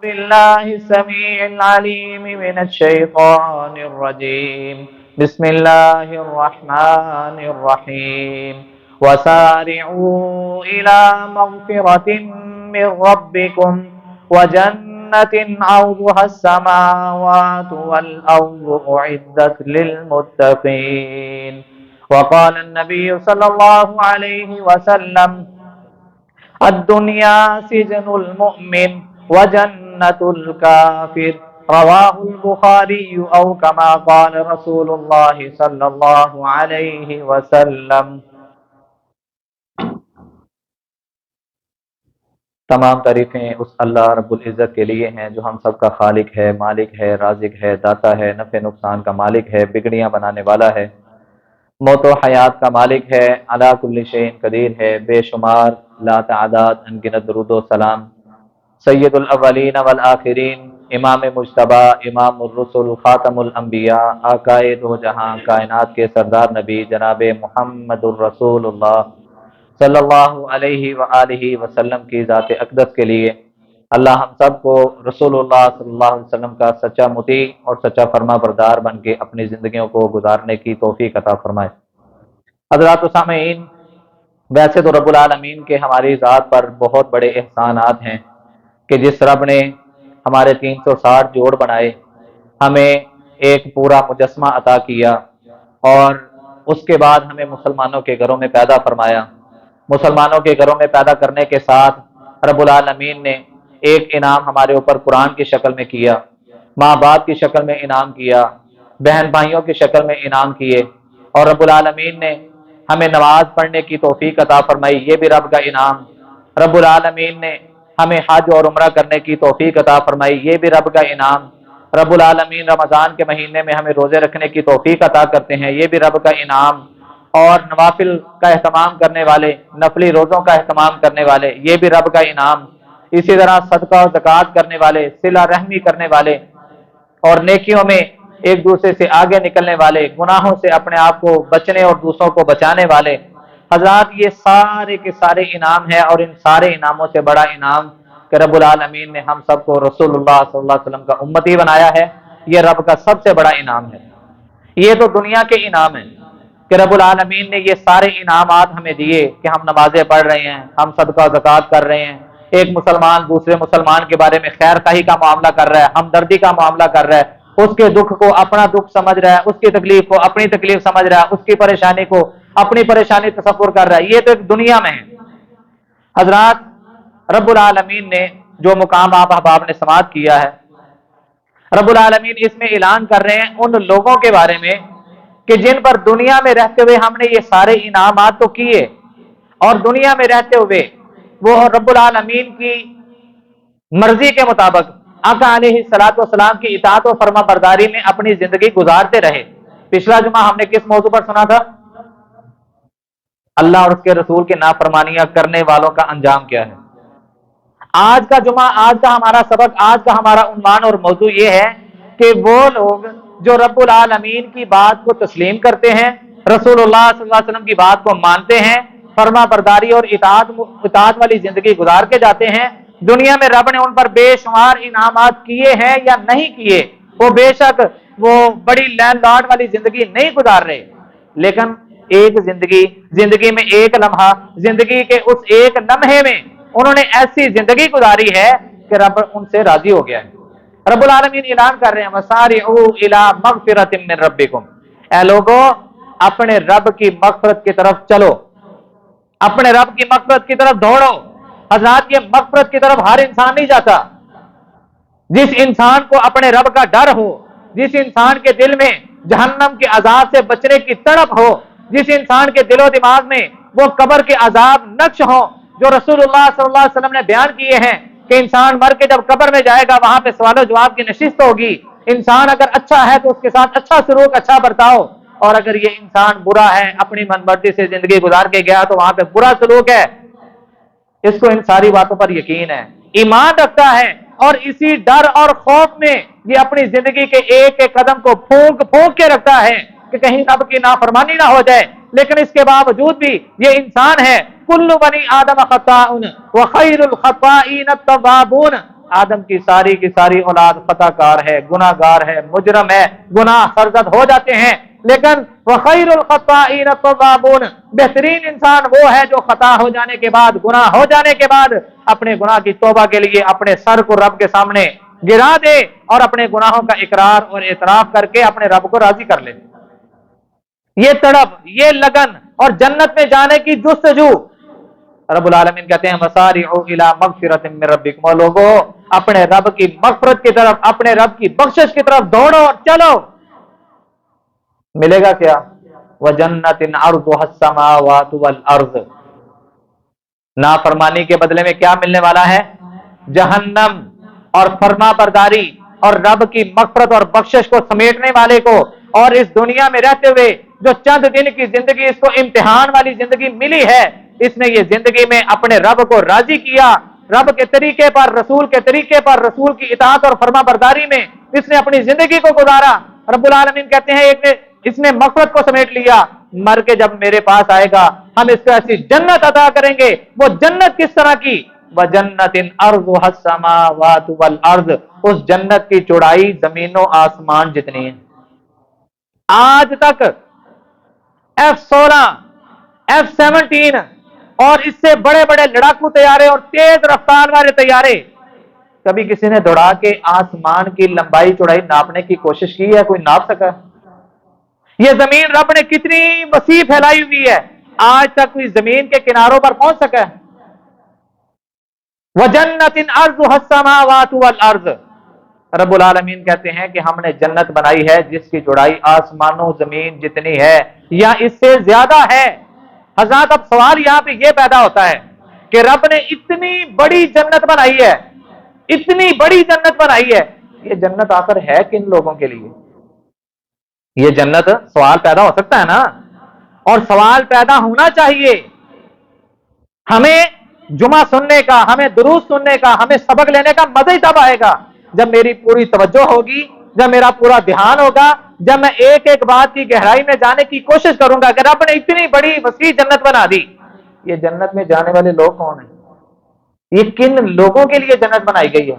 بالله السميع العليم من الشيطان الرجيم. بسم الله الرحمن الرحيم. وسارعوا إلى مغفرة من ربكم وجنة عرضها السماوات والأرض أعدت للمتقين. وقال النبي صلى الله عليه وسلم: الدنيا سجن المؤمن وجنة الكافر. رواہ البخاری او کما قال رسول اللہ صلی اللہ علیہ وسلم. تمام تعریفیں اس اللہ رب العزت کے لیے ہیں جو ہم سب کا خالق ہے، مالک ہے، رازق ہے، داتا ہے، نفع نقصان کا مالک ہے، بگڑیاں بنانے والا ہے، موت و حیات کا مالک ہے، علی کل شیء قدیر ہے، بے شمار لا تعداد انگنت درود و سلام سید الاولین والآخرین، امام مجتبی، امام الرسل، خاتم الانبیاء، آقائے دو جہاں کائنات کے سردار نبی جناب محمد الرسول اللہ صلی اللہ علیہ وآلہ وسلم کی ذات اقدس کے لیے اللہ ہم سب کو رسول اللہ صلی اللہ علیہ وسلم کا سچا مطیع اور سچا فرما بردار بن کے اپنی زندگیوں کو گزارنے کی توفیق عطا فرمائے۔ حضرات و سامعین، ویسے تو رب العالمین کے ہماری ذات پر بہت بڑے احسانات ہیں کہ جس رب نے ہمارے 360 جوڑ بنائے، ہمیں ایک پورا مجسمہ عطا کیا اور اس کے بعد ہمیں مسلمانوں کے گھروں میں پیدا فرمایا۔ مسلمانوں کے گھروں میں پیدا کرنے کے ساتھ رب العالمین نے ایک انعام ہمارے اوپر قرآن کی شکل میں کیا، ماں باپ کی شکل میں انعام کیا، بہن بھائیوں کی شکل میں انعام کیے، اور رب العالمین نے ہمیں نماز پڑھنے کی توفیق عطا فرمائی، یہ بھی رب کا انعام۔ رب العالمین نے ہمیں حج اور عمرہ کرنے کی توفیق عطا فرمائی، یہ بھی رب کا انعام۔ رب العالمین رمضان کے مہینے میں ہمیں روزے رکھنے کی توفیق عطا کرتے ہیں، یہ بھی رب کا انعام۔ اور نوافل کا اہتمام کرنے والے، نفلی روزوں کا اہتمام کرنے والے، یہ بھی رب کا انعام۔ اسی طرح صدقہ و زکوٰۃ کرنے والے، صلہ رحمی کرنے والے اور نیکیوں میں ایک دوسرے سے آگے نکلنے والے، گناہوں سے اپنے آپ کو بچنے اور دوسروں کو بچانے والے، حضرات یہ سارے کے سارے انعام ہیں۔ اور ان سارے انعاموں سے بڑا انعام کہ رب العالمین نے ہم سب کو رسول اللہ صلی اللہ علیہ وسلم کا امتی بنایا ہے، یہ رب کا سب سے بڑا انعام ہے۔ یہ تو دنیا کے انعام ہیں کہ رب العالمین نے یہ سارے انعامات ہمیں دیے کہ ہم نمازیں پڑھ رہے ہیں، ہم صدقہ و زکوٰۃ کر رہے ہیں، ایک مسلمان دوسرے مسلمان کے بارے میں خیر خواہی کا معاملہ کر رہا ہے، ہمدردی کا معاملہ کر رہا ہے، اس کے دکھ کو اپنا دکھ سمجھ رہا ہے، اس کی تکلیف کو اپنی تکلیف سمجھ رہا ہے، اس کی پریشانی کو اپنی پریشانی تصور کر رہا ہے، یہ تو ایک دنیا میں ہے۔ حضرات رب العالمین نے جو مقام آپ احباب نے سماعت کیا ہے، رب العالمین اس میں اعلان کر رہے ہیں ان لوگوں کے بارے میں کہ جن پر دنیا میں رہتے ہوئے ہم نے یہ سارے انعامات تو کیے، اور دنیا میں رہتے ہوئے وہ رب العالمین کی مرضی کے مطابق آقا علیہ الصلوۃ والسلام کی اطاعت و فرما برداری میں اپنی زندگی گزارتے رہے۔ پچھلا جمعہ ہم نے کس موضوع پر سنا تھا؟ اللہ اور اس کے رسول کی نافرمانیاں کرنے والوں کا انجام کیا ہے۔ آج کا جمعہ، آج کا ہمارا سبق، آج کا ہمارا عنوان اور موضوع یہ ہے کہ وہ لوگ جو رب العالمین کی بات کو تسلیم کرتے ہیں، رسول اللہ صلی اللہ علیہ وسلم کی بات کو مانتے ہیں، فرما برداری اور اطاعت والی زندگی گزار کے جاتے ہیں، دنیا میں رب نے ان پر بے شمار انعامات کیے ہیں یا نہیں کیے، وہ بے شک وہ بڑی لینڈ لارڈ والی زندگی نہیں گزار رہے، لیکن ایک زندگی میں ایک لمحہ، زندگی کے اس ایک لمحے میں انہوں نے ایسی زندگی گزاری ہے کہ رب ان سے راضی ہو گیا ہے۔ رب العالمین اعلان کر رہے ہیں وَسَارِعُوا إِلَىٰ مَغْفِرَةٍ مِّن رَبِّكُمْ، اے لوگو اپنے رب کی مغفرت کی طرف چلو، اپنے رب کی مغفرت کی طرف دوڑو۔ حضرات یہ مغفرت کی طرف ہر انسان نہیں جاتا۔ جس انسان کو اپنے رب کا ڈر ہو، جس انسان کے دل میں جہنم کے عذاب سے بچنے کی تڑپ ہو، جس انسان کے دل و دماغ میں وہ قبر کے عذاب نقش ہو جو رسول اللہ صلی اللہ علیہ وسلم نے بیان کیے ہیں کہ انسان مر کے جب قبر میں جائے گا وہاں پہ سوال و جواب کی نشست ہوگی، انسان اگر اچھا ہے تو اس کے ساتھ اچھا سلوک، اچھا برتاؤ، اور اگر یہ انسان برا ہے، اپنی من مرضی سے زندگی گزار کے گیا تو وہاں پہ برا سلوک ہے۔ اس کو ان ساری باتوں پر یقین ہے، ایمان رکھتا ہے، اور اسی ڈر اور خوف میں یہ اپنی زندگی کے ایک ایک قدم کو پھونک پھونک کے رکھتا ہے کہ کہیں رب کی نافرمانی نہ ہو جائے، لیکن اس کے باوجود بھی یہ انسان ہے۔ کل بنی آدم خطاؤن وخیر الخطائین التوابون، آدم کی ساری اولاد خطا کار ہے، گناہ گار ہے، مجرم ہے، گناہ سرزد ہو جاتے ہیں، لیکن وَخَيْرُ الْخَطَّائِينَ التَّوَّابُونَ، بہترین انسان وہ ہے جو خطا ہو جانے کے بعد، گناہ ہو جانے کے بعد اپنے گناہ کی توبہ کے لیے اپنے سر کو رب کے سامنے گرا دے اور اپنے گناہوں کا اقرار اور اعتراف کر کے اپنے رب کو راضی کر لے۔ یہ تڑپ، یہ لگن اور جنت میں جانے کی جستجو، رب العالمین کہتے ہیں وَسَارِعُوا إِلَىٰ مَغْفِرَةٍ مِّن رَّبِّكُمْ، اور لوگوں اپنے رب کی مغفرت کی طرف، اپنے رب کی بخشش کی طرف دوڑو اور چلو۔ ملے گا کیا؟ وَجَنَّةٍ عَرْضُهَا السَّمَاوَاتُ وَالْأَرْضُ، نافرمانی کے بدلے میں کیا ملنے والا ہے؟ جہنم اور فرما برداری اور رب کی مغفرت اور بخشش کو سمیٹنے والے کو، اور اس دنیا میں رہتے ہوئے جو چند دن کی زندگی اس کو امتحان والی زندگی ملی ہے، اس نے یہ زندگی میں اپنے رب کو راضی کیا، رب کے طریقے پر، رسول کے طریقے پر، رسول کی اطاعت اور فرما برداری میں اس نے اپنی زندگی کو گزارا۔ رب العالمین کہتے ہیں اس نے مغفرت کو سمیٹ لیا، مر کے جب میرے پاس آئے گا ہم اس کو ایسی جنت عطا کریں گے۔ وہ جنت کس طرح کی؟ وَجَنَّةٍ عَرْضُهَا السَّمَاوَاتُ وَالْأَرْضُ، اس جنت کی چوڑائی زمین و آسمان جتنی ہے۔ آج تک F-16، F-17 اور اس سے بڑے بڑے لڑاکو طیارے اور تیز رفتار والے طیارے، کبھی کسی نے دوڑا کے آسمان کی لمبائی چوڑائی ناپنے کی کوشش کی ہے؟ کوئی ناپ سکا؟ یہ زمین رب نے کتنی وسیع پھیلائی ہوئی ہے، آج تک کوئی زمین کے کناروں پر پہنچ سکا ہے؟ وَجَنَّةٍ عَرْضُهَا السَّمَاوَاتُ وَالْأَرْضُ، رب العالمین کہتے ہیں کہ ہم نے جنت بنائی ہے جس کی چوڑائی آسمانوں زمین جتنی ہے یا اس سے زیادہ ہے۔ حضرات اب سوال یہاں پہ یہ پیدا ہوتا ہے کہ رب نے اتنی بڑی جنت بنائی ہے، اتنی بڑی جنت بنائی ہے، یہ جنت آخر ہے کن لوگوں کے لیے؟ یہ جنت، سوال پیدا ہو سکتا ہے نا، اور سوال پیدا ہونا چاہیے۔ ہمیں جمعہ سننے کا، ہمیں دروس سننے کا، ہمیں سبق لینے کا مزہ ہی تب آئے گا جب میری پوری توجہ ہوگی، جب میرا پورا دھیان ہوگا، جب میں ایک ایک بات کی گہرائی میں جانے کی کوشش کروں گا کہ رب نے اتنی بڑی وسیع جنت بنا دی۔ یہ جنت میں جانے والے لوگ کون ہیں؟ یہ کن لوگوں کے لیے جنت بنائی گئی ہے؟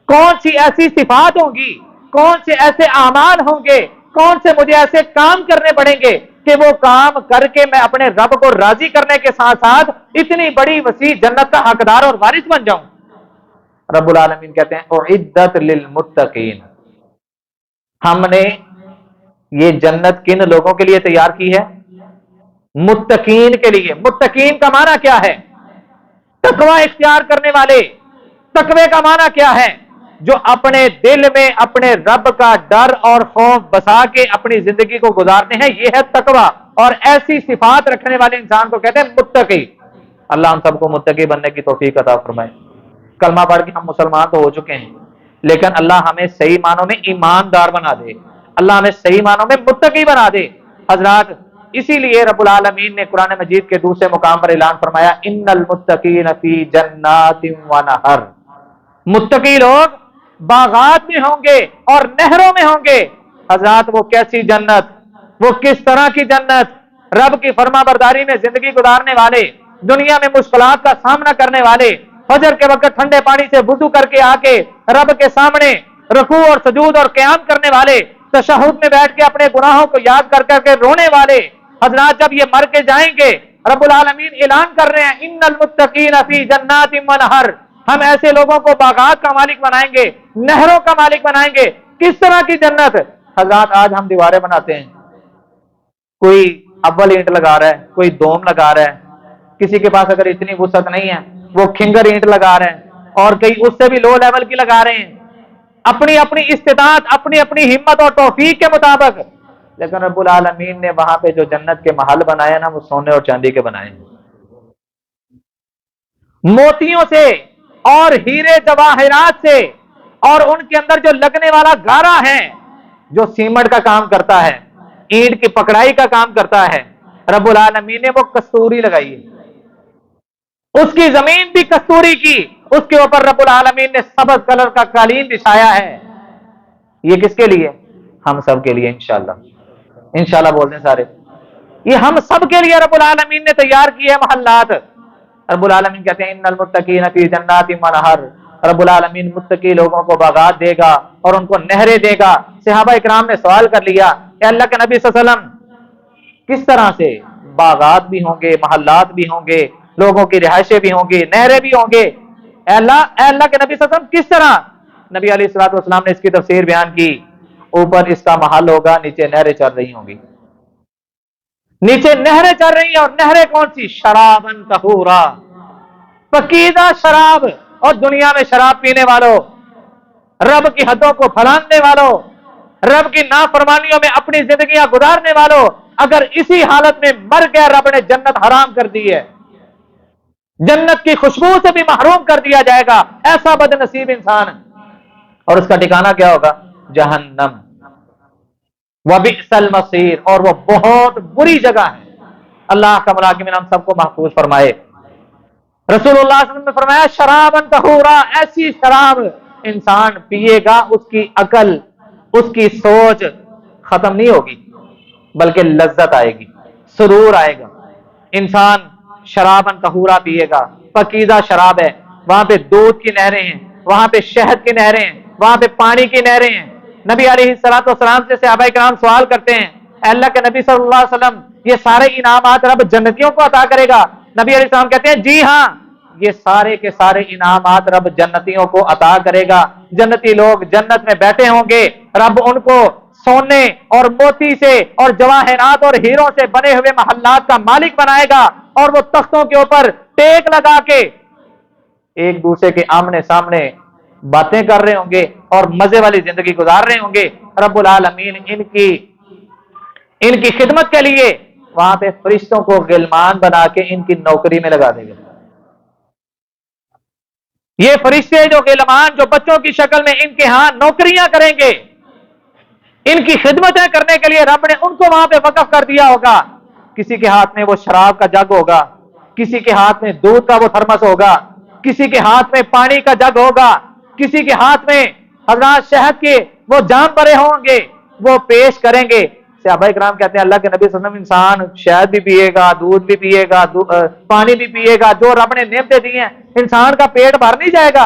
کون سی ایسی صفات ہوں گی، کون سے ایسے اعمال ہوں گے، کون سے مجھے ایسے کام کرنے پڑیں گے کہ وہ کام کر کے میں اپنے رب کو راضی کرنے کے ساتھ ساتھ اتنی بڑی وسیع جنت کا حقدار اور وارث بن جاؤں۔ رب العالمین کہتے ہیں اعدت للمتقین، ہم نے یہ جنت کن لوگوں کے لیے تیار کی ہے؟ متقین کے لیے۔ متقین کا معنی کیا ہے؟ تقوی اختیار کرنے والے۔ تقوی کا معنی کیا ہے؟ جو اپنے دل میں اپنے رب کا ڈر اور خوف بسا کے اپنی زندگی کو گزارتے ہیں، یہ ہے تقوی، اور ایسی صفات رکھنے والے انسان کو کہتے ہیں متقی۔ اللہ ہم سب کو متقی بننے کی توفیق عطا فرمائے۔ کلمہ پڑھ کے ہم مسلمان تو ہو چکے ہیں، لیکن اللہ ہمیں صحیح معنوں میں ایماندار بنا دے، اللہ ہمیں صحیح معنوں میں متقی بنا دے۔ حضرات اسی لیے رب العالمین نے قرآن مجید کے دوسرے مقام پر اعلان فرمایا ان المتقین فی جنات ونہر، متقی لوگ باغات میں ہوں گے اور نہروں میں ہوں گے۔ حضرات وہ کیسی جنت، وہ کس طرح کی جنت؟ رب کی فرما برداری میں زندگی گزارنے والے، دنیا میں مشکلات کا سامنا کرنے والے، فجر کے وقت ٹھنڈے پانی سے وضو کر کے آ کے رب کے سامنے رکوع اور سجود اور قیام کرنے والے، تشہد میں بیٹھ کے اپنے گناہوں کو یاد کر کر کے رونے والے، حضرات جب یہ مر کے جائیں گے رب العالمین اعلان کر رہے ہیں ان المتقین فی جنات ونہر، ہم ایسے لوگوں کو باغات کا مالک بنائیں گے، نہروں کا مالک بنائیں گے۔ کس طرح کی جنت؟ حضرات آج ہم دیواریں بناتے ہیں، کوئی اول اینٹ لگا رہا ہے، کوئی دوم لگا رہا ہے، کسی کے پاس اگر اتنی وسعت نہیں ہے وہ کھنگر اینٹ لگا رہے ہیں، اور کئی اس سے بھی لو لیول کی لگا رہے ہیں، اپنی اپنی استطاعت، اپنی اپنی ہمت اور توفیق کے مطابق۔ لیکن رب العالمین نے وہاں پہ جو جنت کے محل بنائے نا، وہ سونے اور چاندی کے بنائے ہیں، موتیوں سے اور ہیرے جواہرات سے، اور ان کے اندر جو لگنے والا گارا ہے جو سیمنٹ کا کام کرتا ہے، اینٹ کی پکڑائی کا کام کرتا ہے، رب العالمین نے وہ کستوری لگائی ہے، اس کی زمین بھی کستوری کی، اس کے اوپر رب العالمین نے سبز کلر کا قالین بچھایا ہے۔ یہ کس کے لیے؟ ہم سب کے لیے انشاءاللہ۔ انشاءاللہ بول دیں سارے، یہ ہم سب کے لیے رب العالمین نے تیار کی ہے محلات۔ رب العالمین کہتے ہیں ان المتقین فی جنات ونہر، رب العالمین متقی لوگوں کو باغات دے گا اور ان کو نہریں دے گا۔ صحابہ اکرام نے سوال کر لیا، اے اللہ کے نبی صلی اللہ علیہ وسلم، کس طرح سے؟ باغات بھی ہوں گے، محلات بھی ہوں گے، لوگوں کی رہائشیں بھی ہوں گی، نہریں بھی ہوں گے، اے اللہ کے نبی صلی اللہ علیہ وسلم کس طرح؟ نبی علیہ الصلوۃ والسلام نے اس کی تفسیر بیان کی، اوپر اس کا محل ہوگا، نیچے نہریں چل رہی ہوں گی، نیچے نہریں چل رہی ہیں، اور نہریں کون سی؟ شرابن طہورا، پکیزہ شراب۔ اور دنیا میں شراب پینے والوں، رب کی حدوں کو پھلاننے والوں، رب کی نافرمانیوں میں اپنی زندگیاں گزارنے والوں، اگر اسی حالت میں مر گیا، رب نے جنت حرام کر دی ہے، جنت کی خوشبو سے بھی محروم کر دیا جائے گا، ایسا بد نصیب انسان، اور اس کا ٹھکانہ کیا ہوگا؟ جہنم، وبئس المصیر، اور وہ بہت بری جگہ ہے۔ اللہ کا مراقبین ہم سب کو محفوظ فرمائے۔ رسول اللہ صلی اللہ علیہ وسلم نے فرمایا شرابن طہورا، ایسی شراب انسان پیے گا، اس کی عقل، اس کی سوچ ختم نہیں ہوگی، بلکہ لذت آئے گی، سرور آئے گا۔ انسان شرابن طہورا پیے گا، پکیزہ شراب ہے، وہاں پہ دودھ کی نہریں ہیں، وہاں پہ شہد کی نہریں ہیں، وہاں پہ پانی کی نہریں ہیں۔ نبی علیہ الصلوۃ والسلام سے صحابہ کرام سوال کرتے ہیں، اے اللہ کے نبی صلی اللہ علیہ وسلم، یہ سارے انعامات رب جنتیوں کو عطا کرے گا؟ نبی علیہ السلام کہتے ہیں جی ہاں، یہ سارے کے سارے انعامات رب جنتیوں کو عطا کرے گا۔ جنتی لوگ جنت میں بیٹھے ہوں گے، رب ان کو سونے اور موتی سے اور جواہرات اور ہیروں سے بنے ہوئے محلات کا مالک بنائے گا، اور وہ تختوں کے اوپر ٹیک لگا کے ایک دوسرے کے آمنے سامنے باتیں کر رہے ہوں گے اور مزے والی زندگی گزار رہے ہوں گے۔ رب العالمین ان کی خدمت کے لیے وہاں پہ فرشتوں کو غلمان بنا کے ان کی نوکری میں لگا دے گا۔ یہ فرشتے جو غلمان، جو بچوں کی شکل میں ان کے ہاں نوکریاں کریں گے، ان کی خدمتیں کرنے کے لیے رب نے ان کو وہاں پہ وقف کر دیا ہوگا۔ کسی کے ہاتھ میں وہ شراب کا جگ ہوگا، کسی کے ہاتھ میں دودھ کا وہ تھرمس ہوگا، کسی کے ہاتھ میں پانی کا جگ ہوگا، کسی کے ہاتھ میں حضرات شہد کے وہ جام بھرے ہوں گے، وہ پیش کریں گے۔ صحابہ کرام کہتے ہیں اللہ کے نبی صلی اللہ علیہ وسلم، انسان شہد بھی پیے گا، دودھ بھی پیے گا، پانی بھی پیے گا، جو رب نے نعمتیں دی ہیں، انسان کا پیٹ بھر نہیں جائے گا۔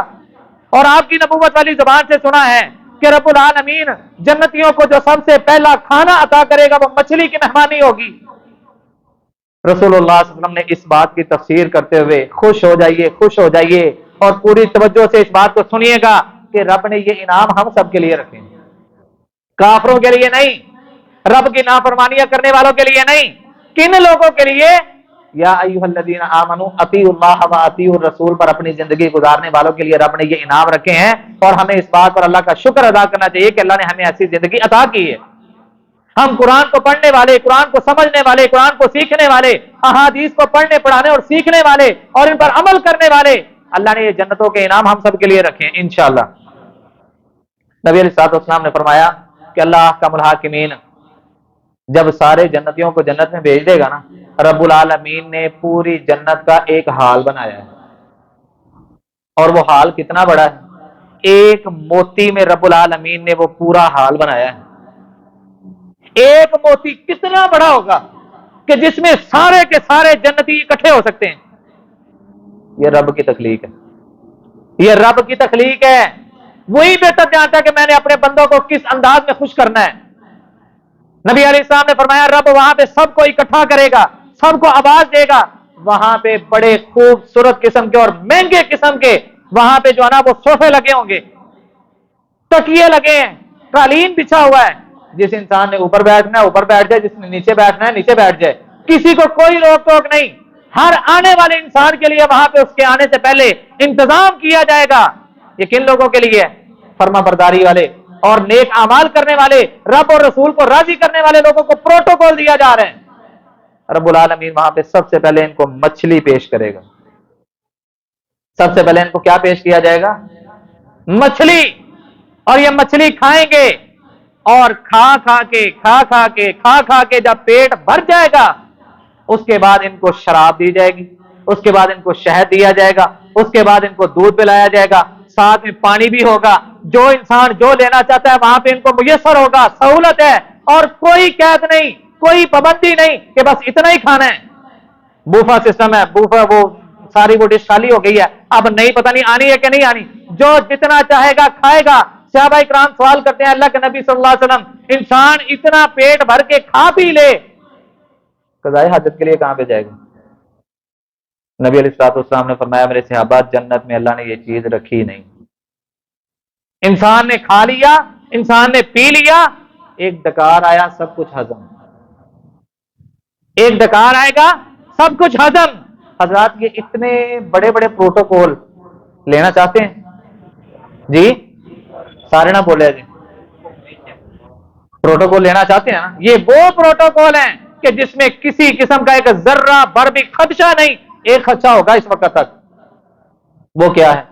اور آپ کی نبوت والی زبان سے سنا ہے کہ رب العالمین جنتیوں کو جو سب سے پہلا کھانا عطا کرے گا وہ مچھلی کی مہمانی ہوگی۔ رسول اللہ صلی اللہ علیہ وسلم نے اس بات کی تفسیر کرتے ہوئے خوش ہو جائیے، خوش ہو جائیے، اور پوری توجہ سے اس بات کو سنیے گا کہ رب نے یہ انعام ہم سب کے لیے رکھے ہیں، کافروں کے لیے نہیں، رب کی نافرمانیاں کرنے والوں کے لیے نہیں۔ کن لوگوں کے لیے؟ یا ایھا الذین آمنوا اطیعوا اللہ و اطیعوا الرسول پر اپنی زندگی گزارنے والوں کے لیے رب نے یہ انعام رکھے ہیں، اور ہمیں اس بات پر اللہ کا شکر ادا کرنا چاہیے کہ اللہ نے ہمیں ایسی زندگی عطا کی ہے۔ ہم قرآن کو پڑھنے والے، قرآن کو سمجھنے والے، قرآن کو سیکھنے والے، احادیث کو پڑھنے پڑھانے اور سیکھنے والے اور ان پر عمل کرنے والے، اللہ نے یہ جنتوں کے انعام ہم سب کے لیے رکھے ہیں انشاءاللہ۔ نبی علیہ الصلوۃ والسلام نے فرمایا کہ اللہ کا الحاکمین جب سارے جنتیوں کو جنت میں بھیج دے گا نا، رب العالمین نے پوری جنت کا ایک حال بنایا ہے، اور وہ حال کتنا بڑا ہے؟ ایک موتی میں رب العالمین نے وہ پورا حال بنایا ہے۔ ایک موتی کتنا بڑا ہوگا کہ جس میں سارے کے سارے جنتی اکٹھے ہو سکتے ہیں؟ یہ رب کی تخلیق ہے، یہ رب کی تخلیق ہے۔ وہی بہتر جانتا ہے کہ میں نے اپنے بندوں کو کس انداز میں خوش کرنا ہے۔ نبی علیہ السلام نے فرمایا رب وہاں پہ سب کو اکٹھا کرے گا، سب کو آواز دے گا، وہاں پہ بڑے خوبصورت قسم کے اور مہنگے قسم کے وہاں پہ جو ہے نا وہ صوفے لگے ہوں گے، تکیے لگے ہیں، قالین بچھا ہوا ہے، جس انسان نے اوپر بیٹھنا ہے اوپر بیٹھ جائے، جس نے نیچے بیٹھنا ہے نیچے بیٹھ جائے، کسی کو کوئی روک ٹوک نہیں۔ ہر آنے والے انسان کے لیے وہاں پہ اس کے آنے سے پہلے انتظام کیا جائے گا۔ یہ کن لوگوں کے لیے؟ فرما برداری والے اور نیک اعمال کرنے والے، رب اور رسول کو راضی کرنے والے لوگوں کو پروٹوکول دیا جا رہا ہے۔ رب العالمین وہاں پہ سب سے پہلے ان کو مچھلی پیش کرے گا۔ سب سے پہلے ان کو کیا پیش کیا جائے گا؟ مچھلی، اور یہ مچھلی کھائیں گے، اور کھا کھا کے جب پیٹ بھر جائے گا، اس کے بعد ان کو شراب دی جائے گی، اس کے بعد ان کو شہد دیا جائے گا، اس کے بعد ان کو دودھ پلایا جائے گا، ساتھ میں پانی بھی ہوگا۔ جو انسان جو لینا چاہتا ہے وہاں پہ ان کو میسر ہوگا، سہولت ہے، اور کوئی قید نہیں، کوئی پابندی نہیں کہ بس اتنا ہی کھانا ہے۔ بوفا سسٹم ہے، بوفا وہ ساری وہ ڈش خالی ہو گئی ہے، اب نہیں پتہ نہیں آنی ہے کہ نہیں آنی، جو جتنا چاہے گا کھائے گا۔ صحابہ کرام سوال کرتے ہیں اللہ کے نبی صلی اللہ علیہ وسلم، انسان اتنا پیٹ بھر کے کھا پی لے، قضائے حاجت کے لیے کہاں پہ جائے گا؟ نبی علیہ الصلوۃ والسلام نے فرمایا میرے صحابہ، جنت میں اللہ نے یہ چیز رکھی نہیں۔ انسان نے کھا لیا، انسان نے پی لیا، ایک ڈکار آیا سب کچھ ہضم، ایک ڈکار آئے گا سب کچھ ہضم۔ حضرات یہ اتنے بڑے بڑے پروٹوکول لینا چاہتے ہیں؟ جی سارے نہ بولے جی، پروٹوکول لینا چاہتے ہیں نا؟ یہ وہ پروٹوکول ہیں کہ جس میں کسی قسم کا ایک ذرہ بھر بھی خدشہ نہیں۔ ایک خدشہ ہوگا اس وقت تک، وہ کیا ہے؟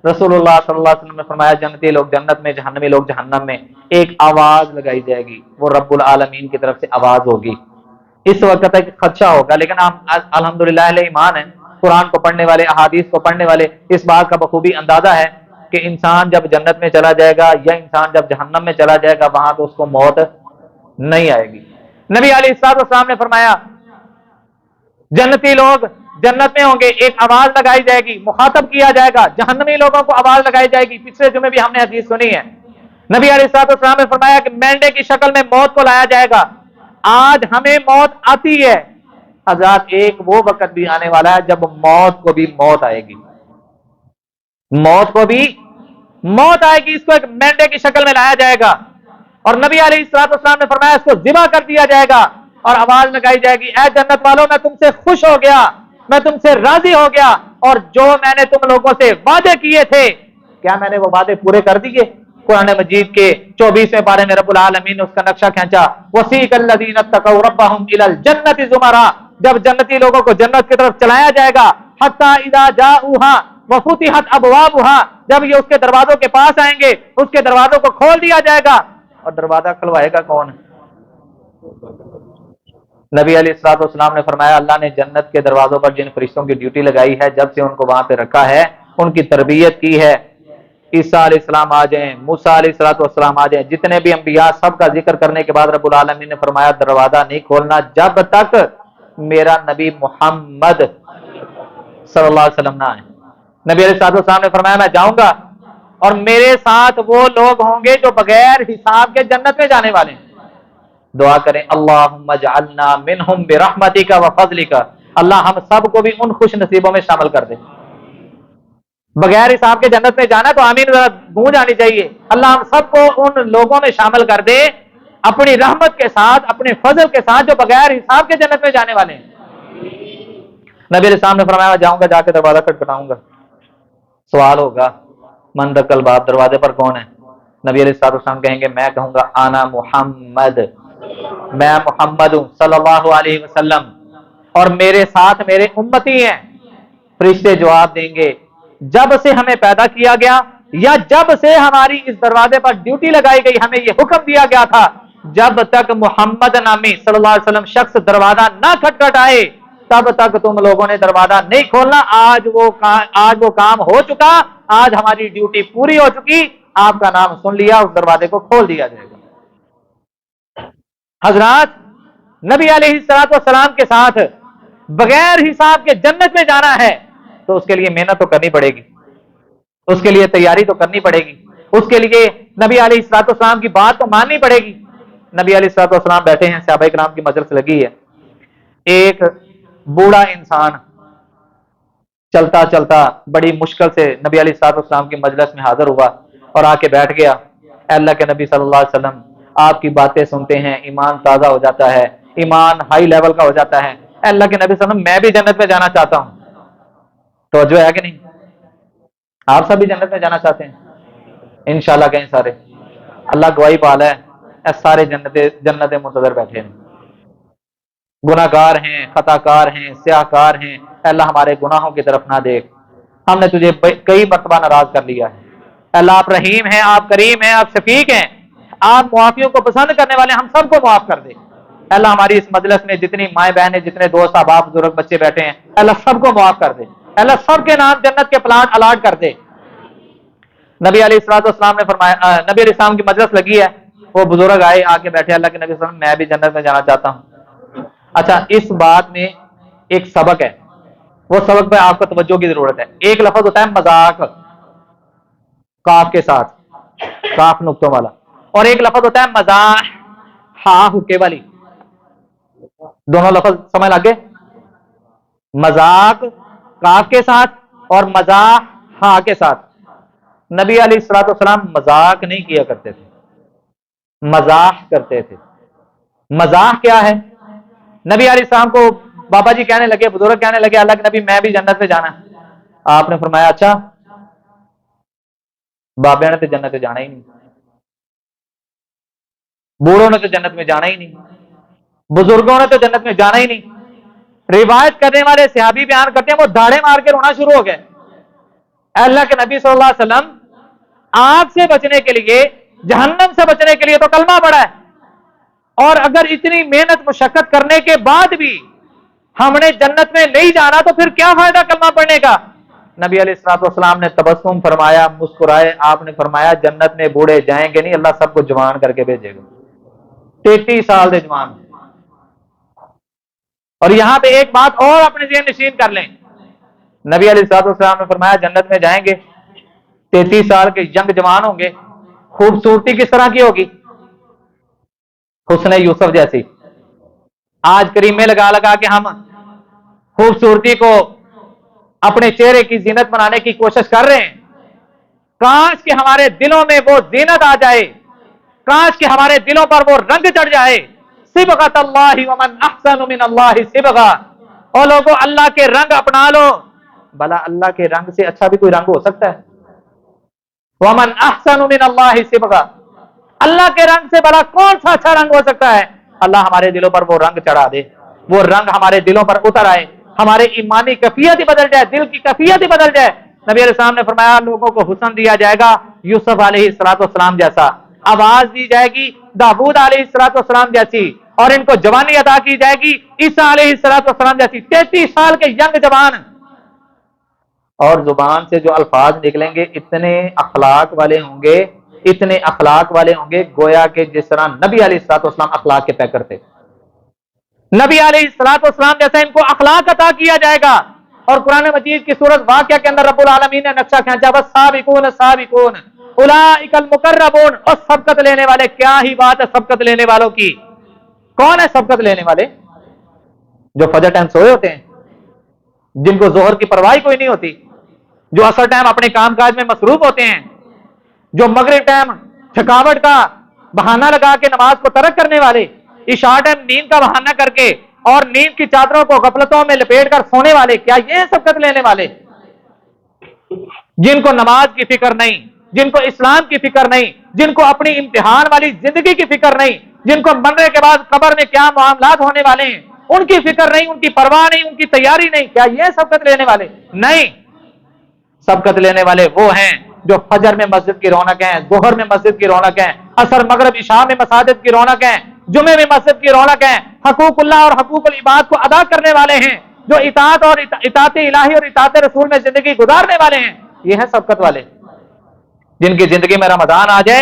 رسول اللہ صلی اللہ علیہ وسلم نے فرمایا جنتی لوگ جنت میں، جہنمی لوگ جہنم میں، ایک آواز لگائی جائے گی، وہ رب العالمین کی طرف سے آواز ہوگی۔ اس وقت تک خدشہ ہوگا، لیکن ہم الحمدللہ اہل ایمان ہیں، قرآن کو پڑھنے والے، احادیث کو پڑھنے والے، اس بات کا بخوبی اندازہ ہے کہ انسان جب جنت میں چلا جائے گا یا انسان جب جہنم میں چلا جائے گا وہاں تو اس کو موت نہیں آئے گی۔ نبی علیہ الصلوۃ والسلام نے فرمایا جنتی لوگ جنت میں ہوں گے، ایک آواز لگائی جائے گی، مخاطب کیا جائے گا، جہنمی لوگوں کو آواز لگائی جائے گی۔ پچھلے جمعے بھی ہم نے حدیث سنی ہے، نبی علیہ الصلوۃ والسلام نے فرمایا کہ مینڈے کی شکل میں موت کو لایا جائے گا۔ آج ہمیں موت آتی ہے حضرات، ایک وہ وقت بھی آنے والا ہے جب موت کو بھی موت آئے گی، موت کو بھی موت آئے گی، اس کو ایک مینڈے کی شکل میں لایا جائے گا، اور نبی علیہ الصلوۃ والسلام نے فرمایا اس کو ذبح کر دیا جائے گا، اور آواز لگائی جائے گی اے جنت والوں میں تم سے خوش ہو گیا، میں تم سے راضی ہو گیا، اور جو میں نے تم لوگوں سے وعدے کیے تھے کیا میں نے وہ وعدے پورے کر دیے؟ قرآن مجید کے 24ویں پارے میں رب العالمین نے اس کا نقشہ کھینچا، وسیق الذین اتقوا ربهم الی الجنۃ زمرا، جب جنتی لوگوں کو جنت کی طرف چلایا جائے گا، حتی اذا جاؤها وفتحت ابوابها، جب یہ اس کے دروازوں کے پاس آئیں گے اس کے دروازوں کو کھول دیا جائے گا، اور دروازہ کھلوائے گا کون؟ نبی علیہ الصلوۃ والسلام نے فرمایا اللہ نے جنت کے دروازوں پر جن فرشتوں کی ڈیوٹی لگائی ہے، جب سے ان کو وہاں پہ رکھا ہے، ان کی تربیت کی ہے، عیسیٰ علیہ السلام آ جائیں، موسیٰ علیہ السلام آ جائیں، جتنے بھی انبیاء، سب کا ذکر کرنے کے بعد رب العالمین نے فرمایا دروازہ نہیں کھولنا جب تک میرا نبی محمد صلی اللہ علیہ وسلم نہ آئے۔ نبی علیہ السلام نے فرمایا میں جاؤں گا اور میرے ساتھ وہ لوگ ہوں گے جو بغیر حساب کے جنت میں جانے والے ہیں۔ دعا کریں اللہم اجعلنا منہم برحمتک وفضلک، اللہ ہم سب کو بھی ان خوش نصیبوں میں شامل کر دے۔ بغیر حساب کے جنت میں جانا تو آمین ذرا گونج آنی چاہیے، اللہ ہم سب کو ان لوگوں میں شامل کر دے اپنی رحمت کے ساتھ، اپنے فضل کے ساتھ، جو بغیر حساب کے جنت میں جانے والے ہیں۔ نبی علیہ السلام نے فرمایا میں جاؤں گا، جا کے دروازہ کھٹکھٹاؤں گا، سوال ہوگا من دق الباب، دروازے پر کون ہے؟ نبی علیہ السلام کہیں گے میں کہوں گا انا محمد، میں محمد ہوں صلی اللہ علیہ وسلم، اور میرے ساتھ میرے امتی ہیں۔ فرشتے جواب دیں گے جب سے ہمیں پیدا کیا گیا یا جب سے ہماری اس دروازے پر ڈیوٹی لگائی گئی، ہمیں یہ حکم دیا گیا تھا جب تک محمد نامی صلی اللہ علیہ وسلم شخص دروازہ نہ کھٹکھٹائے تب تک تم لوگوں نے دروازہ نہیں کھولنا۔ آج وہ کام ہو چکا، آج ہماری ڈیوٹی پوری ہو چکی، آپ کا نام سن لیا، اس دروازے کو کھول دیا جائے گا۔ حضرات نبی علیہ الصلوۃ والسلام کے ساتھ بغیر حساب کے جنت میں جانا ہے تو اس کے لیے محنت تو کرنی پڑے گی، اس کے لیے تیاری تو کرنی پڑے گی، اس کے لیے نبی علیہ الصلوۃ والسلام کی بات تو ماننی پڑے گی۔ نبی علیہ الصلوۃ والسلام بیٹھے ہیں، صحابہ کرام کی مجلس لگی ہے، ایک بوڑھا انسان چلتا چلتا بڑی مشکل سے نبی علیہ الصلوۃ والسلام کی مجلس میں حاضر ہوا اور آ کے بیٹھ گیا۔ اے اللہ کے نبی صلی اللہ علیہ وسلم آپ کی باتیں سنتے ہیں ایمان تازہ ہو جاتا ہے، ایمان ہائی لیول کا ہو جاتا ہے۔ اے اللہ کے نبی صلی اللہ علیہ وسلم میں بھی جنت میں جانا چاہتا ہوں، توجہ ہے کہ نہیں؟ آپ سب بھی جنت میں جانا چاہتے ہیں انشاءاللہ کہیں سارے؟ اللہ گواہی پالا ہے اے سارے جنت منتظر بیٹھے ہیں، گناہ گار ہیں، خطا کار ہیں، سیاہ کار ہیں، اے اللہ ہمارے گناہوں کی طرف نہ دیکھ، ہم نے تجھے کئی مرتبہ ناراض کر لیا ہے، اے اللہ آپ رحیم ہیں، آپ کریم ہیں، آپ شفیق ہیں، آپ معافیوں کو پسند کرنے والے، ہم سب کو معاف کر دے۔ اے اللہ ہماری اس مجلس میں جتنی مائیں بہنیں، جتنے دوست احباب بزرگ بچے بیٹھے ہیں، اے اللہ سب کو معاف کر دے، اے اللہ سب کے نام جنت کے پلان الاٹ کر دے۔ نبی علیہ الصلوۃ والسلام نے فرمایا، نبی علیہ السلام کی مجلس لگی ہے، وہ بزرگ آئے آ کے بیٹھے، اللہ کے نبی صلی اللہ علیہ وسلم میں بھی جنت میں جانا چاہتا ہوں۔ اچھا اس بات میں ایک سبق ہے، وہ سبق پہ آپ کو توجہ کی ضرورت ہے۔ ایک لفظ ہوتا ہے مذاق، کاف کے ساتھ، کاف نقطوں والا، اور ایک لفظ ہوتا ہے مزاح، ہا حکے والی، دونوں لفظ سمجھ لگے، مذاق کاف کے ساتھ اور مزاح ہا کے ساتھ۔ نبی علیہ الصلوۃ والسلام مذاق نہیں کیا کرتے تھے، مزاح کرتے تھے۔ مزاح کیا ہے؟ نبی علیہ السلام کو بابا جی کہنے لگے، بزرگ کہنے لگے اللہ کے نبی میں بھی جنت میں جانا ہے۔ آپ نے فرمایا اچھا، بابے نے تو جنت میں جانا ہی نہیں، بوڑھوں نے تو جنت میں جانا ہی نہیں، بزرگوں نے تو جنت میں جانا ہی نہیں۔ روایت کرنے والے صحابی بیان کرتے ہیں وہ داڑھے مار کے رونا شروع ہو گئے۔ اے اللہ کے نبی صلی اللہ علیہ وسلم، آگ سے بچنے کے لیے، جہنم سے بچنے کے لیے تو کلمہ پڑھا ہے، اور اگر اتنی محنت مشقت کرنے کے بعد بھی ہم نے جنت میں نہیں جانا تو پھر کیا فائدہ کلمہ پڑھنے کا؟ نبی علیہ الصلوۃ والسلام نے تبسم فرمایا، مسکرائے، آپ نے فرمایا جنت میں بوڑھے جائیں گے نہیں، اللہ سب کو جوان کر کے بھیجے گا۔ 33 سال دے جوان۔ اور یہاں پہ ایک بات اور اپنے ذہن نشین کر لیں، نبی علیہ الصلوۃ والسلام نے فرمایا جنت میں جائیں گے، 33 سال کے ینگ جوان ہوں گے، خوبصورتی کس طرح کی ہوگی؟ حسن یوسف جیسی۔ آج کریمیں لگا لگا کے ہم خوبصورتی کو اپنے چہرے کی زینت بنانے کی کوشش کر رہے ہیں۔ کاش کہ ہمارے دلوں میں وہ زینت آ جائے، کاش کہ ہمارے دلوں پر وہ رنگ چڑھ جائے۔ صبغۃ اللہ ومن احسن من اللہ صبغہ، اور لوگوں اللہ کے رنگ اپنا لو، بھلا اللہ کے رنگ سے اچھا بھی کوئی رنگ ہو سکتا ہے؟ ومن احسن من اللہ صبغہ، اللہ کے رنگ سے بھلا کون سا اچھا رنگ ہو سکتا ہے؟ اللہ ہمارے دلوں پر وہ رنگ چڑھا دے، وہ رنگ ہمارے دلوں پر اتر آئے، ہمارے ایمانی کیفیت ہی بدل جائے، دل کی کیفیت ہی بدل جائے۔ نبی علیہ السلام نے فرمایا لوگوں کو حسن دیا جائے گا یوسف علیہ الصلوۃ والسلام جیسا، آواز دی جائے گی داؤد علیہ الصلوۃ والسلام جیسی، اور ان کو جوانی عطا کی جائے گی عیسیٰ علیہ الصلوۃ والسلام جیسی۔ 33 سال کے ینگ جوان، اور زبان سے جو الفاظ نکلیں گے اتنے اخلاق والے ہوں گے، اتنے اخلاق والے ہوں گے گویا کہ جس طرح نبی علیہ الصلوۃ والسلام اخلاق کے پیکر تھے۔ نبی علیہ الصلوۃ والسلام جیسا ان کو اخلاق عطا کیا جائے گا۔ اور قرآن مجید کی سورۃ واقعہ کے اندر رب العالمین نے نقشہ کھینچا، والسابقون السابقون اولئک المقربون، اور سبقت لینے والے، کیا ہی بات ہے سبقت لینے والوں کی۔ کون ہے سبقت لینے والے؟ جو فجر ٹائم سوئے ہوتے ہیں، جن کو ظہر کی پرواہ کوئی نہیں ہوتی، جو عصر ٹائم اپنے کام کاج میں مصروف ہوتے ہیں، جو مغرب ٹائم تھکاوٹ کا بہانہ لگا کے نماز کو ترک کرنے والے، عشاء ٹائم نیند کا بہانہ کر کے اور نیند کی چادروں کو غفلتوں میں لپیٹ کر سونے والے، کیا یہ سبقت لینے والے؟ جن کو نماز کی فکر نہیں، جن کو اسلام کی فکر نہیں، جن کو اپنی امتحان والی زندگی کی فکر نہیں، جن کو مرنے کے بعد قبر میں کیا معاملات ہونے والے ہیں ان کی فکر نہیں، ان کی پرواہ نہیں، ان کی تیاری نہیں، کیا یہ سبقت لینے والے؟ نہیں، سبقت لینے والے وہ ہیں جو فجر میں مسجد کی رونق ہیں، ظہر میں مسجد کی رونق ہیں، عصر مغرب عشاء میں مساجد کی رونق ہیں، جمعے میں مسجد کی رونق ہیں، حقوق اللہ اور حقوق العباد کو ادا کرنے والے ہیں، جو اطاعت اور اطاعت الہی اور اطاعت رسول میں زندگی گزارنے والے ہیں، یہ ہیں سبقت والے۔ جن کی زندگی میں رمضان آ جائے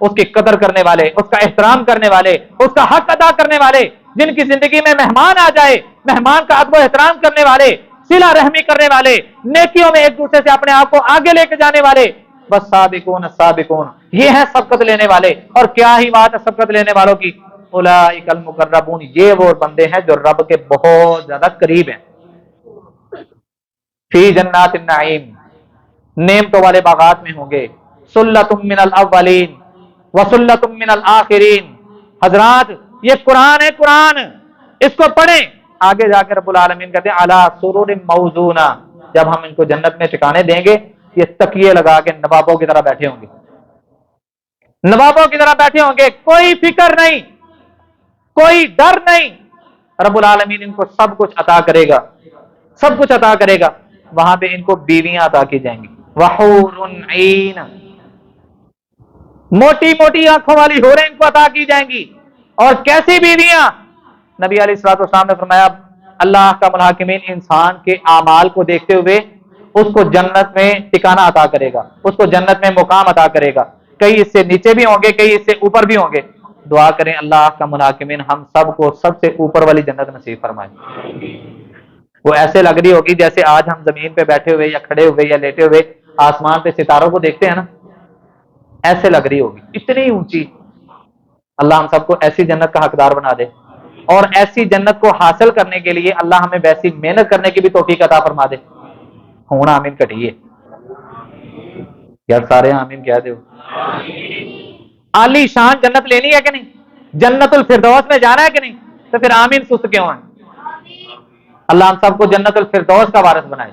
اس کی قدر کرنے والے، اس کا احترام کرنے والے، اس کا حق ادا کرنے والے، جن کی زندگی میں مہمان آ جائے مہمان کا ادب و احترام کرنے والے، صلہ رحمی کرنے والے، نیکیوں میں ایک دوسرے سے اپنے آپ کو آگے لے کے جانے والے، بس سابقون السابقون، یہ ہیں سبقت لینے والے۔ اور کیا ہی بات ہے سبقت لینے والوں کی، اولئک المقربون، یہ وہ بندے ہیں جو رب کے بہت زیادہ قریب ہیں۔ فی جنات النعیم، نعمتوں والے باغات میں ہوں گے، سلۃ من الاولین وسلۃ من الاخرین۔ حضرات یہ قرآن ہے، قرآن اس کو پڑھیں، آگے جا کے رب العالمین کہتے ہیں علی سرر موضونہ، جب ہم ان کو جنت میں ٹھکانے دیں گے یہ تکیے لگا کے نوابوں کی طرح بیٹھے ہوں گے، نوابوں کی طرح بیٹھے ہوں گے، کوئی فکر نہیں، کوئی ڈر نہیں، رب العالمین ان کو سب کچھ عطا کرے گا، سب کچھ عطا کرے گا۔ وہاں پہ ان کو بیویاں عطا کی جائیں گی، وحور عین، موٹی موٹی آنکھوں والی حوریں ان کو عطا کی جائیں گی۔ اور کیسی بیویاں؟ نبی علیہ الصلوۃ والسلام نے فرمایا اللہ کا الحاکمین انسان کے اعمال کو دیکھتے ہوئے اس کو جنت میں ٹھکانہ عطا کرے گا، اس کو جنت میں مقام عطا کرے گا، کئی اس سے نیچے بھی ہوں گے، کئی اس سے اوپر بھی ہوں گے۔ دعا کریں اللہ کا الحاکمین ہم سب کو سب سے اوپر والی جنت نصیب فرمائے۔ وہ ایسے لگ رہی ہوگی جیسے آج ہم زمین پہ بیٹھے ہوئے یا کھڑے ہوئے یا لیٹے ہوئے آسمان پہ ستاروں کو دیکھتے ہیں نا، ایسے لگ رہی ہوگی، اتنی اونچی۔ اللہ ہم سب کو ایسی جنت کا حقدار بنا دے، اور ایسی جنت کو حاصل کرنے کے لیے اللہ ہمیں ویسی محنت کرنے کی بھی توفیق عطا فرما دے۔ ہونا آمین کٹیے یار، سارے آمین کہہ دو۔ عالی شان جنت لینی ہے کہ نہیں؟ جنت الفردوس میں جانا ہے کہ نہیں؟ تو پھر آمین سست کیوں ہیں؟ اللہ ہم سب کو جنت الفردوس کا وارث بنائے،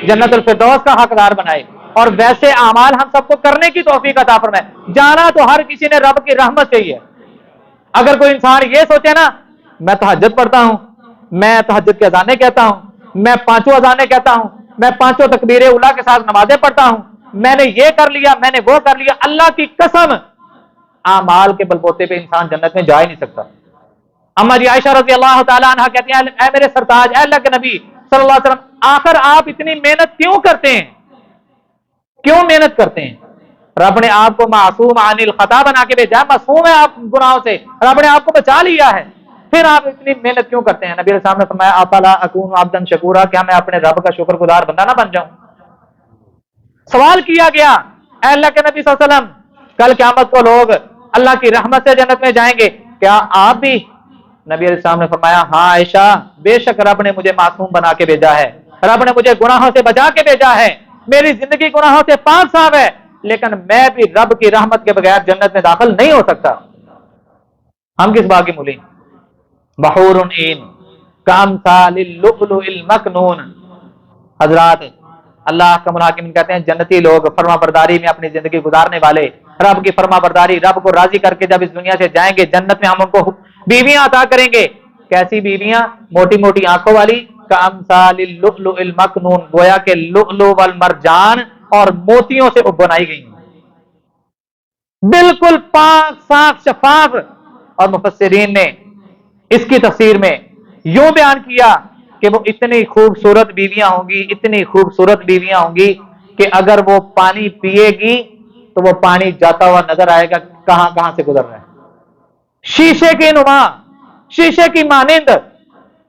جنت الفردوس کا حقدار بنائے، اور ویسے اعمال ہم سب کو کرنے کی توفیق عطا فرمائے۔ جانا تو ہر کسی نے رب کی رحمت سے ہی ہے۔ اگر کوئی انسان یہ سوچے نا میں تہجد پڑھتا ہوں، میں تہجد کی اذانیں کہتا ہوں، میں 5 اذانیں کہتا ہوں، میں 5 تکبیر اولیٰ کے ساتھ نمازیں پڑھتا ہوں، میں نے یہ کر لیا، میں نے وہ کر لیا، اللہ کی قسم اعمال کے بلبوتے پہ انسان جنت میں جا ہی نہیں سکتا۔ اما جی عائشہ رضی اللہ تعالیٰ عنہ کہتی ہیں اے میرے سرتاج، اے اللہ کے نبی صلی اللہ علیہ وسلم، آخر آپ اتنی محنت کیوں کرتے ہیں؟ کیوں محنت کرتے ہیں؟ رب نے آپ کو معصوم عن الخطا بنا کے بھیجا، معصوم ہے آپ گناہوں سے، رب نے آپ کو بچا لیا ہے، پھر آپ اتنی محنت کیوں کرتے ہیں؟ نبی علیہ السلام نے فرمایا افلا اکون عبدا شکورا، کیا میں اپنے رب کا شکر گزار بندہ نہ بن جاؤں؟ سوال کیا گیا اے اللہ کے نبی صلی اللہ علیہ وسلم، کل قیامت کو لوگ اللہ کی رحمت سے جنت میں جائیں گے، کیا آپ بھی؟ نبی علیہ السلام نے فرمایا ہاں عائشہ، بے شک رب نے مجھے معصوم بنا کے بھیجا ہے، رب نے مجھے گناہوں سے بچا کے بھیجا ہے، میری زندگی گناہوں سے پاک صاف ہے، لیکن میں بھی رب کی رحمت کے بغیر جنت میں داخل نہیں ہو سکتا۔ ہم کس بات کی مولی؟ بحور عین کامثال اللؤلؤ المکنون۔ حضرات اللہ کا الحاکمین کہتے ہیں جنتی لوگ فرما برداری میں اپنی زندگی گزارنے والے، رب کی فرما برداری، رب کو راضی کر کے جب اس دنیا سے جائیں گے، جنت میں ہم ان کو بیویاں عطا کریں گے۔ کیسی بیویاں؟ موٹی موٹی آنکھوں والی، کامثال اللؤلؤ المکنون، گویا کہ لؤلؤ والمرجان اور موتیوں سے بنائی گئی ہیں، بالکل پاک صاف شفاف۔ اور مفسرین نے اس کی تفسیر میں یوں بیان کیا کہ وہ اتنی خوبصورت بیویاں ہوں گی، اتنی خوبصورت بیویاں ہوں گی کہ اگر وہ پانی پیے گی تو وہ پانی جاتا ہوا نظر آئے گا کہاں کہاں سے گزر رہا ہے، شیشے کی نما، شیشے کی مانند۔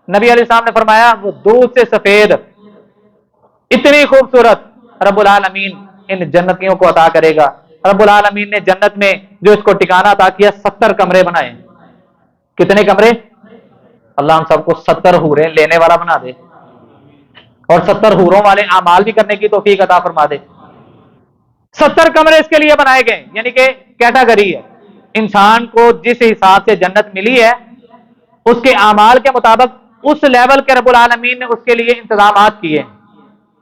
نبی علیہ السلام نے فرمایا وہ دودھ سے سفید، اتنی خوبصورت رب العالمین ان جنتیوں کو عطا کرے گا۔ رب العالمین نے جنت میں جو اس کو ٹھکانہ عطا کیا، 70 کمرے بنائے۔ کتنے کمرے؟ اللہ ہم سب کو 70 حوریں لینے والا بنا دے، اور 70 حوروں والے اعمال بھی کرنے کی توفیق عطا فرما دے۔ 70 کمرے اس کے لیے بنائے گئے، یعنی کہ کیٹاگری ہے، انسان کو جس حساب سے جنت ملی ہے اس کے اعمال کے مطابق اس لیول کے رب العالمین نے اس کے لیے انتظامات کیے۔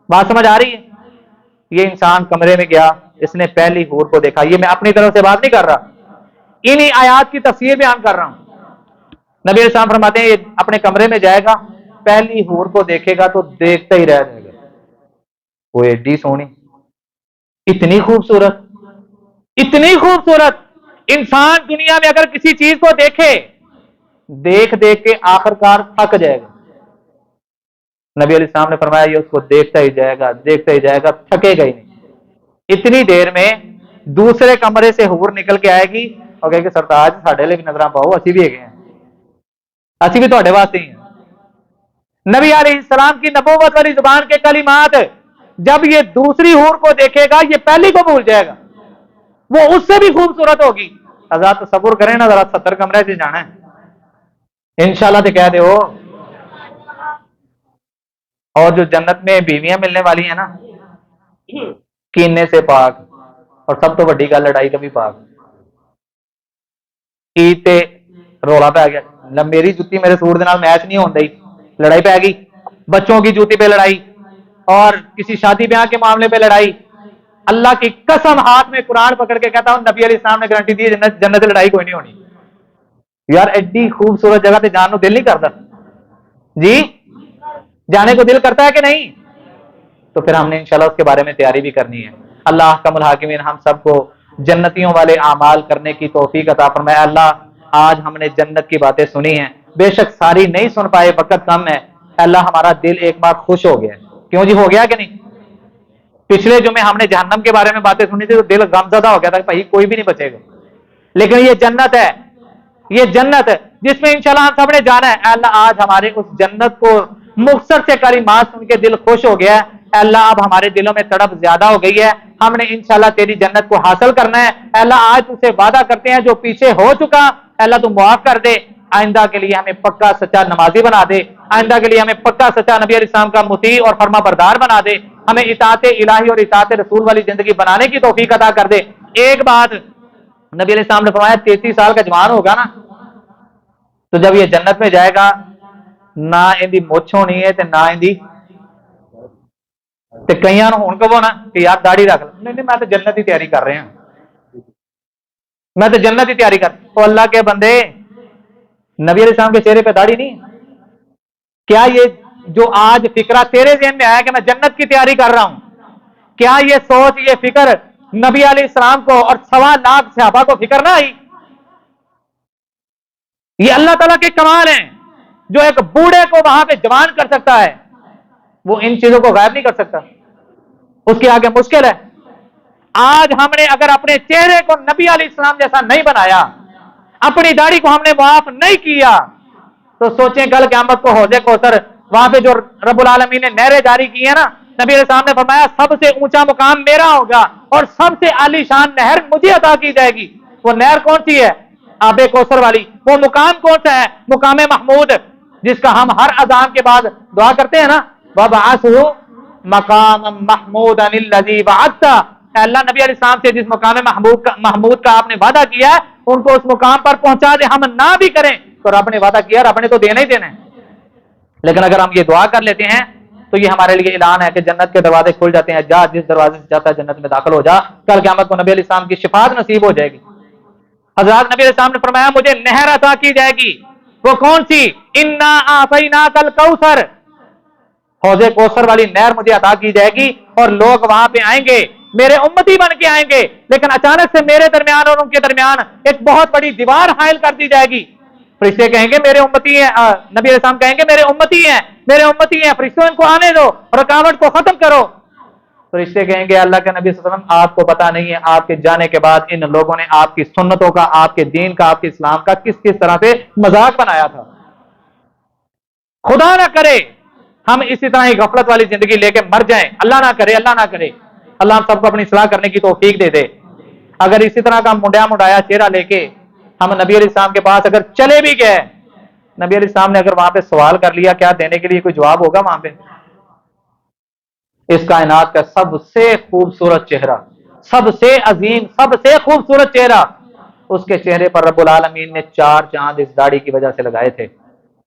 بات سمجھ آ رہی ہے؟ یہ انسان کمرے میں گیا، اس نے پہلی حور کو دیکھا، یہ میں اپنی طرف سے بات نہیں کر رہا، انہی آیات کی تفسیر بیان کر رہا ہوں۔ نبی علیہ السلام فرماتے ہیں یہ اپنے کمرے میں جائے گا، پہلی حور کو دیکھے گا تو دیکھتا ہی رہ جائے گا، وہ ایڈی سونی، اتنی خوبصورت، اتنی خوبصورت۔ انسان دنیا میں اگر کسی چیز کو دیکھے، دیکھ دیکھ کے آخرکار تھک جائے گا۔ نبی علیہ السلام نے فرمایا یہ اس کو دیکھتا ہی جائے گا، دیکھتا ہی جائے گا، تھکے گا ہی نہیں۔ اتنی دیر میں دوسرے کمرے سے حور نکل کے آئے گی اور کہے گی سرتاج ساڈے لے بھی نظر پاؤ، اسی بھی گئے ہیں، اسی بھی تہاڈے واسطے ہی ہیں۔ نبی علیہ السلام کی نبوت والی زبان کے کلمات جب یہ دوسری حور کو دیکھے گا یہ پہلی کو بھول جائے گا، وہ اس سے بھی خوبصورت ہوگی۔ حضرات تصور کریں نا ذرا، 70 کمرے سے جانا ہے انشاءاللہ تو کہہ دے ہو۔ اور جو جنت میں بیویاں ملنے والی ہیں نا، کینے سے پاک، اور سب تو بڑی گل لڑائی کا بھی پاک۔ عید تے رولا پی گیا، میری جتی میرے سوٹ دے نال میچ نہیں ہوندی، لڑائی پی گئی، بچوں کی جوتی پہ لڑائی، اور کسی شادی بیاہ کے معاملے پہ لڑائی۔ اللہ کی قسم ہاتھ میں قرآن پکڑ کے کہتا ہوں نبی علیہ السلام نے گارنٹی دی جنت لڑائی کوئی نہیں ہونی۔ یار ایڈی خوبصورت جگہ تے جان نو دل نہیں کرتا؟ جی جانے کو دل کرتا ہے کہ نہیں؟ تو پھر ہم نے انشاءاللہ اس کے بارے میں تیاری بھی کرنی ہے۔ اللہ حکم الحاکمین ہم سب کو جنتیوں والے اعمال کرنے کی توفیق عطا فرمائے۔ اللہ آج ہم نے جنت کی باتیں سنی ہیں، بے شک ساری نہیں سن پائے، وقت کم ہے، اللہ ہمارا دل ایک بار خوش ہو گیا ہے، کیوں جی ہو گیا کہ نہیں؟ پچھلے جمعے ہم نے جہنم کے بارے میں باتیں سنی تھی تو دل غمزدہ ہو گیا تھا کہ بھائی کوئی بھی نہیں بچے گا، لیکن یہ جنت ہے، یہ جنت جس میں انشاءاللہ ہم سب نے جانا ہے۔ اے اللہ آج ہمارے اس جنت کو مختصر سے کلمات سن کے دل خوش ہو گیا ہے، اے اللہ اب ہمارے دلوں میں تڑپ زیادہ ہو گئی ہے ہم نے انشاءاللہ تیری جنت کو حاصل کرنا ہے. اے اللہ آج تجھ سے وعدہ کرتے ہیں جو پیچھے ہو چکا اے اللہ تو معاف کر دے. آئندہ کے لیے ہمیں پکا سچا نمازی بنا دے. آئندہ کے لیے ہمیں پکا سچا نبی علیہ السلام کا مطیع اور فرما بردار بنا دے. ہمیں اطاعت الہی اور اطاعت رسول والی زندگی بنانے کی توفیق عطا کر دے. ایک بات نبی علیہ السلام نے فرمایا 33 سال کا جوان ہوگا نا تو جب یہ جنت میں جائے گا نہ اندی مچھ ہونی ہے تے نہ اندی تے کئیاں ہون کہو نا کہ یار داڑھی رکھ لے. نہیں میں تو جنت کی تیاری کر رہے ہیں, میں تو جنت کی تیاری کر. تو اللہ کے بندے نبی علیہ السلام کے چہرے پہ داڑھی نہیں. کیا یہ جو آج فکرہ تیرے ذہن میں آیا کہ میں جنت کی تیاری کر رہا ہوں, کیا یہ سوچ یہ فکر نبی علیہ السلام کو اور 1.25 لاکھ صحابہ کو فکر نہ آئی؟ یہ اللہ تعالیٰ کے کمال ہیں جو ایک بوڑھے کو وہاں پہ جوان کر سکتا ہے, وہ ان چیزوں کو غائب نہیں کر سکتا. اس کے آگے مشکل ہے. آج ہم نے اگر اپنے چہرے کو نبی علیہ السلام جیسا نہیں بنایا, اپنی داڑھی کو ہم نے معاف نہیں کیا, تو سوچیں کل قیامت کو حوض کوثر وہاں پہ جو رب العالمین نے نہریں جاری کی ہیں نا, نبی علیہ السلام نے فرمایا سب سے اونچا مقام میرا ہوگا اور سب سے عالی شان نہر مجھے عطا کی جائے گی. وہ نہر کون سی ہے؟ آب کوثر والی. وہ مقام کون سا ہے؟ مقام محمود, جس کا ہم ہر اذان کے بعد دعا کرتے ہیں نا, وَبَعَثْهُ مَقَامًا مَحْمُودًا الَّذِي وَعَدتَّ. اللہ نبی علیہ السلام سے جس مقام محمود کا آپ نے وعدہ کیا ہے ان کو اس مقام پر پہنچا دے. ہم نہ بھی کریں تو رب نے وعدہ کیا, رب نے تو دینا ہی دینا ہے. لیکن اگر ہم یہ دعا کر لیتے ہیں تو یہ ہمارے لیے اعلان ہے کہ جنت کے دروازے کھل جاتے ہیں. جا جس دروازے سے جاتا ہے جنت میں داخل ہو جا. کل قیامت کو نبی علیہ السلام کی شفاعت نصیب ہو جائے گی. حضرات نبی علیہ السلام نے فرمایا مجھے نہر عطا کی جائے گی. وہ کون سی؟ انا اعطیناک الکوثر. حوض کوثر والی نہر مجھے عطا کی جائے گی اور لوگ وہاں پہ آئیں گے, میرے امتی بن کے آئیں گے, لیکن اچانک سے میرے درمیان اور ان کے درمیان ایک بہت بڑی دیوار حائل کر دی جائے گی. فرشتے کہیں گے میرے امتی ہیں, نبی علیہ السلام کہیں گے میرے امتی ہیں, میرے امتی ہیں, فرشتوں ان کو آنے دو, رکاوٹ کو ختم کرو. فرشتے کہیں گے اللہ کے نبی صلی اللہ علیہ وسلم آپ کو پتا نہیں ہے آپ کے جانے کے بعد ان لوگوں نے آپ کی سنتوں کا, آپ کے دین کا, آپ کے اسلام کا کس کس طرح سے مذاق بنایا تھا. خدا نہ کرے ہم اسی طرح ہی غفلت والی زندگی لے کے مر جائیں. اللہ نہ کرے, اللہ نہ کرے. اللہ ہم سب کو اپنی اصلاح کرنے کی توفیق دے دے. اگر اسی طرح کا منڈایا چہرہ لے کے ہم نبی علیہ السلام کے پاس اگر چلے بھی گئے, نبی علیہ السلام نے اگر وہاں پہ سوال کر لیا کیا دینے کے لیے کوئی جواب ہوگا وہاں پہ؟ اس کائنات کا سب سے خوبصورت چہرہ, سب سے عظیم, سب سے خوبصورت چہرہ, اس کے چہرے پر رب العالمین نے 4 چاند اس داڑھی کی وجہ سے لگائے تھے.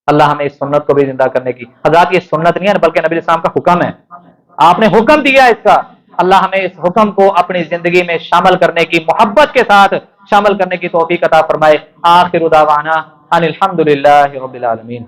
اللہ ہمیں اس سنت کو بھی زندہ کرنے کی. حضرات یہ سنت نہیں ہے بلکہ نبی علیہ السلام کا حکم ہے, آپ نے حکم دیا اس کا. اللہ ہمیں اس حکم کو اپنی زندگی میں شامل کرنے کی, محبت کے ساتھ شامل کرنے کی توفیق عطا فرمائے. آخر دعوانا ان الحمدللہ رب العالمین.